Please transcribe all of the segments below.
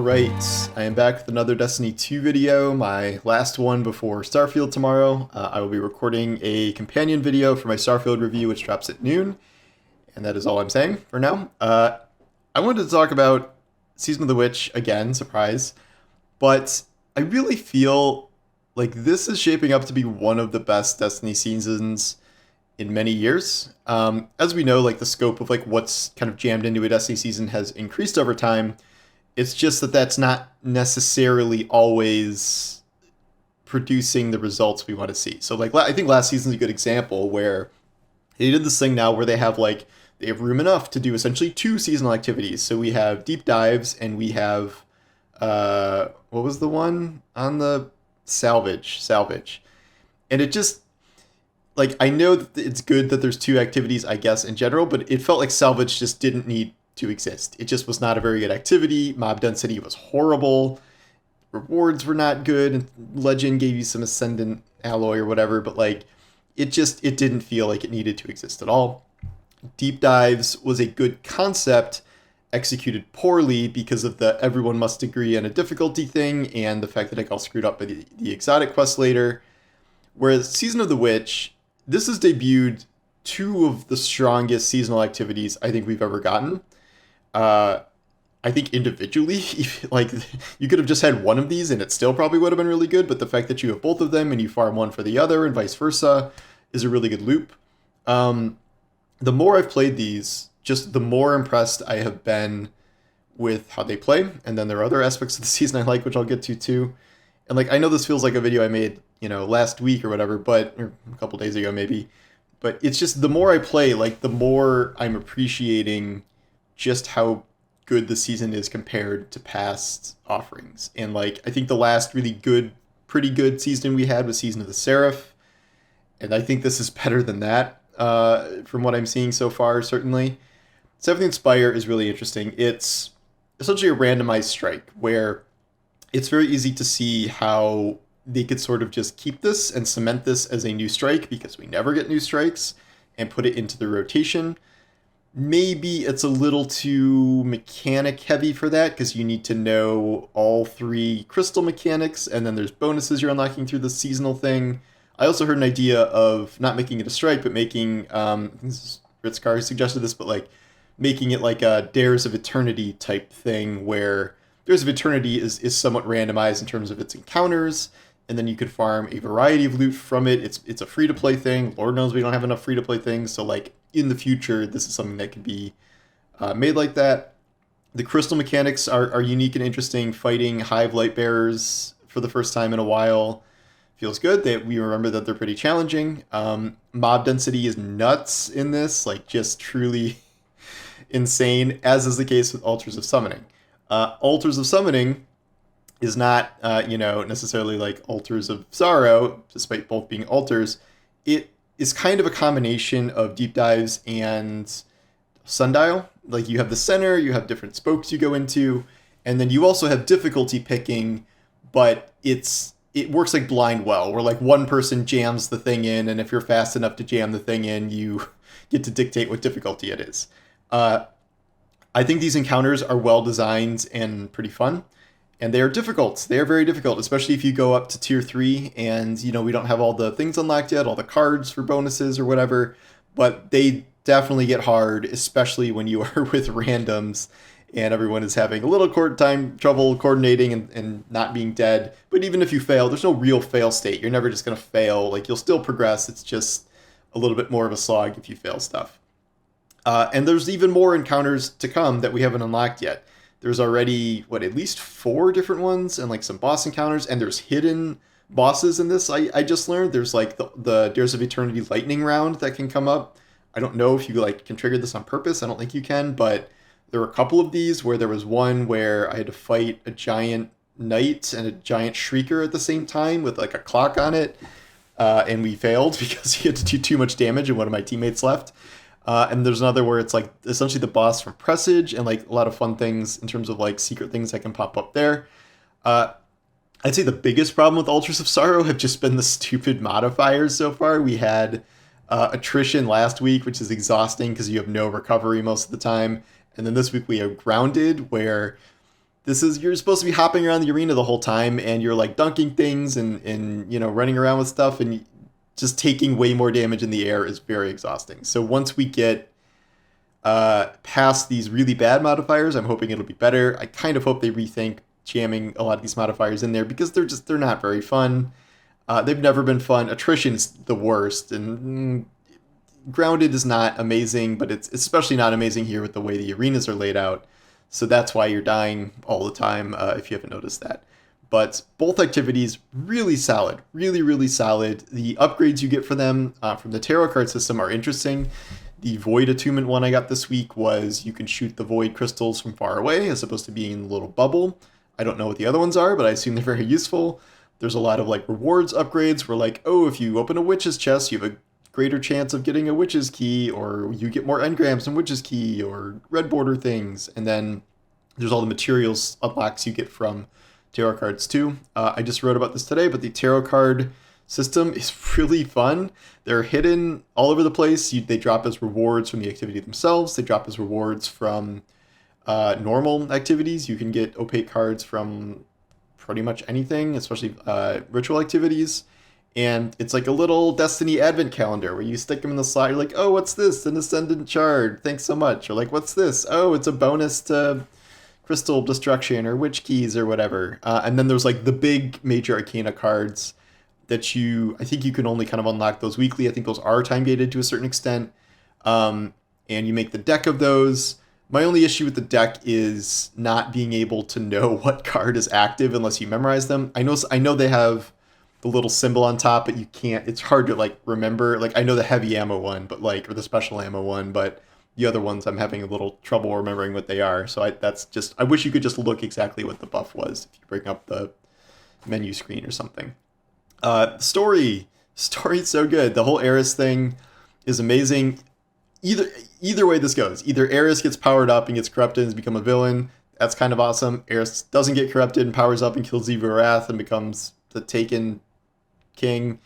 Alright, I am back with another Destiny 2 video, my last one before Starfield tomorrow. I will be recording a companion video for my Starfield review, which drops at noon, and that is all I'm saying for now. I wanted to talk about Season of the Witch again, surprise, but I really feel like this is shaping up to be one of the best Destiny seasons in many years. As we know, like the scope of like what's kind of jammed into a Destiny season has increased over time. It's just that that's not necessarily always producing the results we want to see. So like I think last season's a good example where they did this thing now where they have room enough to do essentially two seasonal activities. So we have deep dives and we have what was the one on the salvage. And it just like I know that it's good that there's two activities, I guess, in general, but it felt like salvage just didn't need to exist. It just was not a very good activity. Mob density was horrible. Rewards were not good. And Legend gave you some ascendant alloy or whatever, but like it didn't feel like it needed to exist at all. Deep dives was a good concept executed poorly because of the everyone must agree on a difficulty thing and the fact that it got screwed up by the exotic quest later. Whereas Season of the Witch, this has debuted two of the strongest seasonal activities I think we've ever gotten. I think individually, like you could have just had one of these and it still probably would have been really good, but the fact that you have both of them and you farm one for the other and vice versa is a really good loop. The more I've played these, just the more impressed I have been with how they play. And then there are other aspects of the season I like, which I'll get to too. And like, I know this feels like a video I made, last week or whatever, or a couple days ago maybe, but it's just the more I play, like the more I'm appreciating just how good the season is compared to past offerings. And like I think the last pretty good season we had was Season of the Seraph, and I think this is better than that from what I'm seeing so far. Certainly, Seventh Spire is really interesting. It's essentially a randomized strike where it's very easy to see how they could sort of just keep this and cement this as a new strike because we never get new strikes and put it into the rotation. Maybe it's a little too mechanic heavy for that because you need to know all three crystal mechanics and then there's bonuses you're unlocking through the seasonal thing. I also heard an idea of not making it a strike, but making, Ritzkar suggested this, but like making it like a Dares of Eternity type thing where Dares of Eternity is somewhat randomized in terms of its encounters, and then you could farm a variety of loot from it. It's a free-to-play thing. Lord knows we don't have enough free-to-play things, so like in the future, this is something that could be made like that. The crystal mechanics are unique and interesting. Fighting Hive Lightbearers for the first time in a while feels good. We remember that they're pretty challenging. Mob density is nuts in this, like just truly insane, as is the case with Altars of Summoning. Altars of Summoning is not, necessarily like Altars of Sorrow, despite both being altars. It is kind of a combination of deep dives and sundial. Like you have the center, you have different spokes you go into, and then you also have difficulty picking, but it works like blind well, where like one person jams the thing in, and if you're fast enough to jam the thing in, you get to dictate what difficulty it is. I think these encounters are well designed and pretty fun. And they are difficult. They are very difficult, especially if you go up to tier 3 and, we don't have all the things unlocked yet, all the cards for bonuses or whatever. But they definitely get hard, especially when you are with randoms and everyone is having a little trouble coordinating and not being dead. But even if you fail, there's no real fail state. You're never just going to fail. Like, you'll still progress. It's just a little bit more of a slog if you fail stuff. And there's even more encounters to come that we haven't unlocked yet. There's already, at least 4 different ones and like some boss encounters, and there's hidden bosses in this. I just learned there's like the Dares of Eternity lightning round that can come up. I don't know if you like can trigger this on purpose. I don't think you can, but there were a couple of these where there was one where I had to fight a giant knight and a giant shrieker at the same time with like a clock on it. And we failed because he had to do too much damage and one of my teammates left. And there's another where it's like essentially the boss from Presage and like a lot of fun things in terms of like secret things that can pop up there. I'd say the biggest problem with Altars of Sorrow have just been the stupid modifiers so far. We had attrition last week, which is exhausting because you have no recovery most of the time. And then this week we have Grounded, where you're supposed to be hopping around the arena the whole time, and you're like dunking things and running around with stuff, and just taking way more damage in the air is very exhausting. So once we get past these really bad modifiers, I'm hoping it'll be better. I kind of hope they rethink jamming a lot of these modifiers in there, because they're not very fun. They've never been fun. Attrition is the worst, and grounded is not amazing, but it's especially not amazing here with the way the arenas are laid out. So that's why you're dying all the time, if you haven't noticed that. But both activities, really solid, really, really solid. The upgrades you get for them from the tarot card system are interesting. The Void Attunement one I got this week was you can shoot the Void crystals from far away as opposed to being in a little bubble. I don't know what the other ones are, but I assume they're very useful. There's a lot of like rewards upgrades where like, oh, if you open a witch's chest, you have a greater chance of getting a witch's key, or you get more engrams and witch's key, or red border things. And then there's all the materials unlocks you get from tarot cards too. I just wrote about this today, but the tarot card system is really fun. They're hidden all over the place. They drop as rewards from the activity themselves. They drop as rewards from normal activities. You can get opaque cards from pretty much anything, especially ritual activities. And it's like a little Destiny advent calendar where you stick them in the slot. You're like, oh, what's this? An Ascendant Shard. Thanks so much. Or like, what's this? Oh, it's a bonus to Crystal Destruction or Witch Keys or whatever. And then there's like the big major Arcana cards that I think you can only kind of unlock those weekly. I think those are time gated to a certain extent. And you make the deck of those. My only issue with the deck is not being able to know what card is active unless you memorize them. I know they have the little symbol on top, but you can't. It's hard to like remember. Like I know the heavy ammo one, but like, or the special ammo one, but the other ones I'm having a little trouble remembering what they are. So I wish you could just look exactly what the buff was if you bring up the menu screen or something. Story's so good. The whole Eris thing is amazing. Either way this goes, either Eris gets powered up and gets corrupted and has become a villain. That's kind of awesome. Eris doesn't get corrupted and powers up and kills Eva Wrath and becomes the Taken King.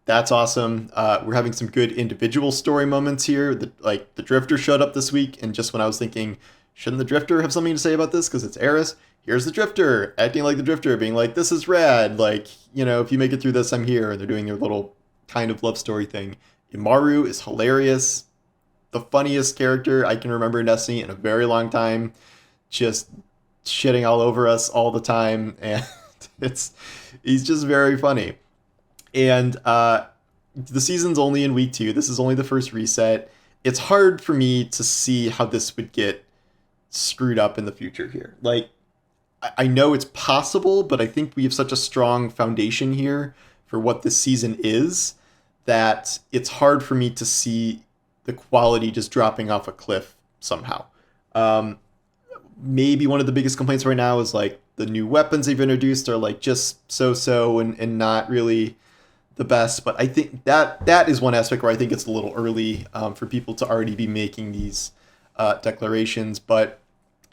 That's awesome. We're having some good individual story moments here. The Drifter showed up this week, and just when I was thinking, shouldn't the Drifter have something to say about this because it's Eris? Here's the Drifter acting like the Drifter, being like, this is rad. Like, if you make it through this, I'm here. And they're doing their little kind of love story thing. Imaru is hilarious. The funniest character I can remember in Destiny in a very long time. Just shitting all over us all the time. And he's just very funny. And the season's only in week 2. This is only the first reset. It's hard for me to see how this would get screwed up in the future here. Like, I know it's possible, but I think we have such a strong foundation here for what this season is that it's hard for me to see the quality just dropping off a cliff somehow. Maybe one of the biggest complaints right now is like the new weapons they've introduced are like just so and not really the best. But I think that is one aspect where I think it's a little early for people to already be making these declarations. But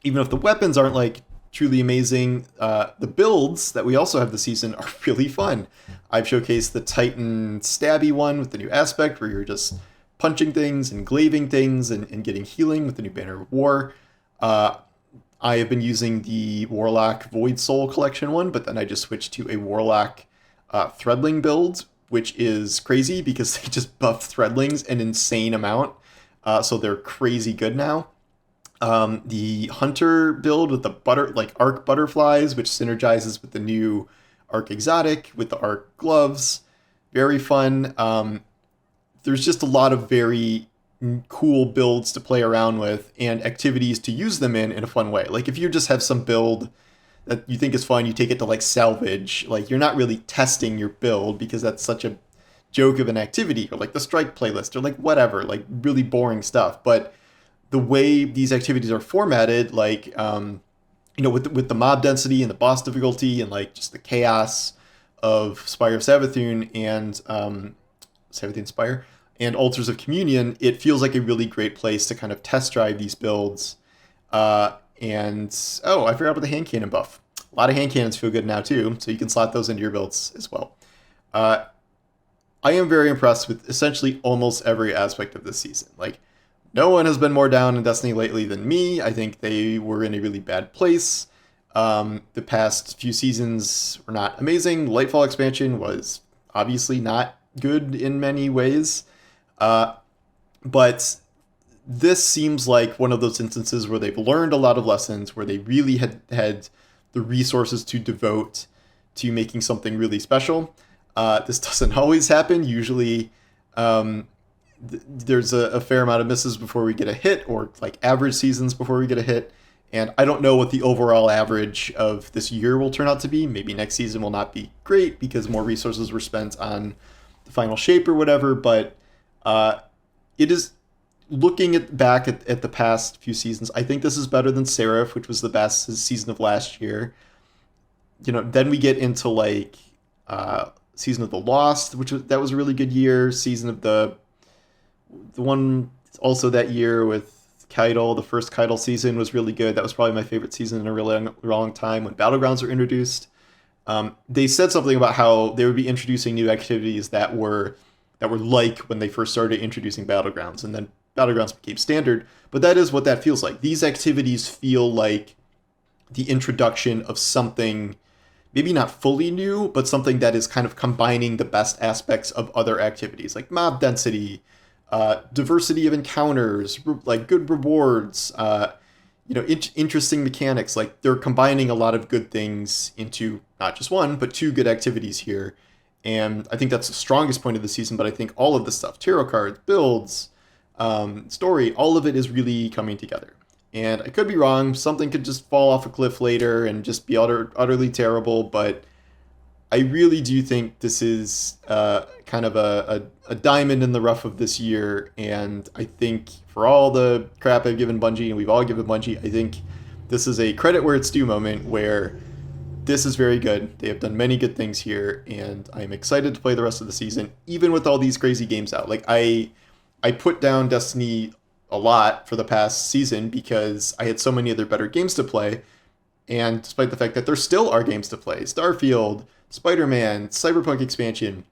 even if the weapons aren't like truly amazing, the builds that we also have this season are really fun. I've showcased the Titan stabby one with the new aspect where you're just punching things and glaving things and getting healing with the new Banner of War. I have been using the Warlock Void Soul collection one, but then I just switched to a Warlock Threadling build, which is crazy because they just buff Threadlings an insane amount. So they're crazy good now. The Hunter build with the Arc Butterflies, which synergizes with the new Arc Exotic with the Arc Gloves. Very fun. There's just a lot of very cool builds to play around with and activities to use them in a fun way. Like if you just have some build that you think is fun, you take it to like salvage, like you're not really testing your build because that's such a joke of an activity, or like the strike playlist or like whatever, like really boring stuff. But the way these activities are formatted, like, with the mob density and the boss difficulty and like just the chaos of Spire of Savathûn and Savathûn Spire and Altars of Communion, it feels like a really great place to kind of test drive these builds. I forgot about the hand cannon buff. A lot of hand cannons feel good now too, so you can slot those into your builds as well. I am very impressed with essentially almost every aspect of this season. Like, no one has been more down in Destiny lately than me. I think they were in a really bad place. The past few seasons were not amazing. Lightfall expansion was obviously not good in many ways. But this seems like one of those instances where they've learned a lot of lessons, where they really had the resources to devote to making something really special. This doesn't always happen. Usually, there's a fair amount of misses before we get a hit, or like average seasons before we get a hit. And I don't know what the overall average of this year will turn out to be. Maybe next season will not be great because more resources were spent on the final shape or whatever. But it is looking back at the past few seasons. I think this is better than Seraph, which was the best season of last year. Then we get into like Season of the Lost, that was a really good year. Season of the one also that year with Keitel, the first Keitel season was really good. That was probably my favorite season in a really long time when Battlegrounds were introduced. They said something about how they would be introducing new activities that were like when they first started introducing Battlegrounds, and then Battlegrounds became standard. But that is what that feels like. These activities feel like the introduction of something maybe not fully new, but something that is kind of combining the best aspects of other activities, like mob density, diversity of encounters, like good rewards, interesting mechanics. Like they're combining a lot of good things into not just one, but two good activities here. And I think that's the strongest point of the season, but I think all of the stuff, tarot cards, builds, story, all of it is really coming together. And I could be wrong. Something could just fall off a cliff later and just be utterly terrible. But I really do think this is kind of a diamond in the rough of this year. And I think for all the crap I've given Bungie, and we've all given Bungie, I think this is a credit where it's due moment where this is very good. They have done many good things here. And I'm excited to play the rest of the season, even with all these crazy games out. Like I put down Destiny a lot for the past season because I had so many other better games to play. And despite the fact that there still are games to play, Starfield, Spider-Man, Cyberpunk expansion,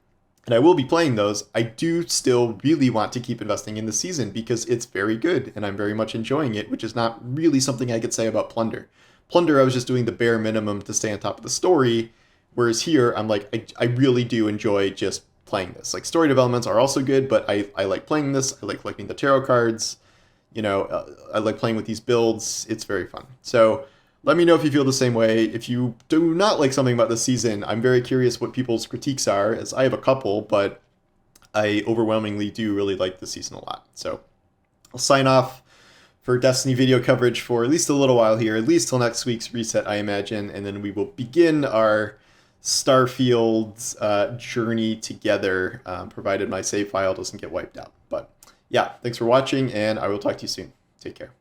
and I will be playing those, I do still really want to keep investing in the season because it's very good and I'm very much enjoying it, which is not really something I could say about Plunder. Plunder, I was just doing the bare minimum to stay on top of the story, whereas here I'm like, I really do enjoy just playing this. Like story developments are also good, but I like playing this. I like collecting the tarot cards. I like playing with these builds. It's very fun. So let me know if you feel the same way. If you do not like something about this season, I'm very curious what people's critiques are, as I have a couple, but I overwhelmingly do really like this season a lot. So I'll sign off for Destiny video coverage for at least a little while here, at least till next week's reset, I imagine, and then we will begin our Starfield journey together, provided my save file doesn't get wiped out. But yeah, thanks for watching, and I will talk to you soon. Take care.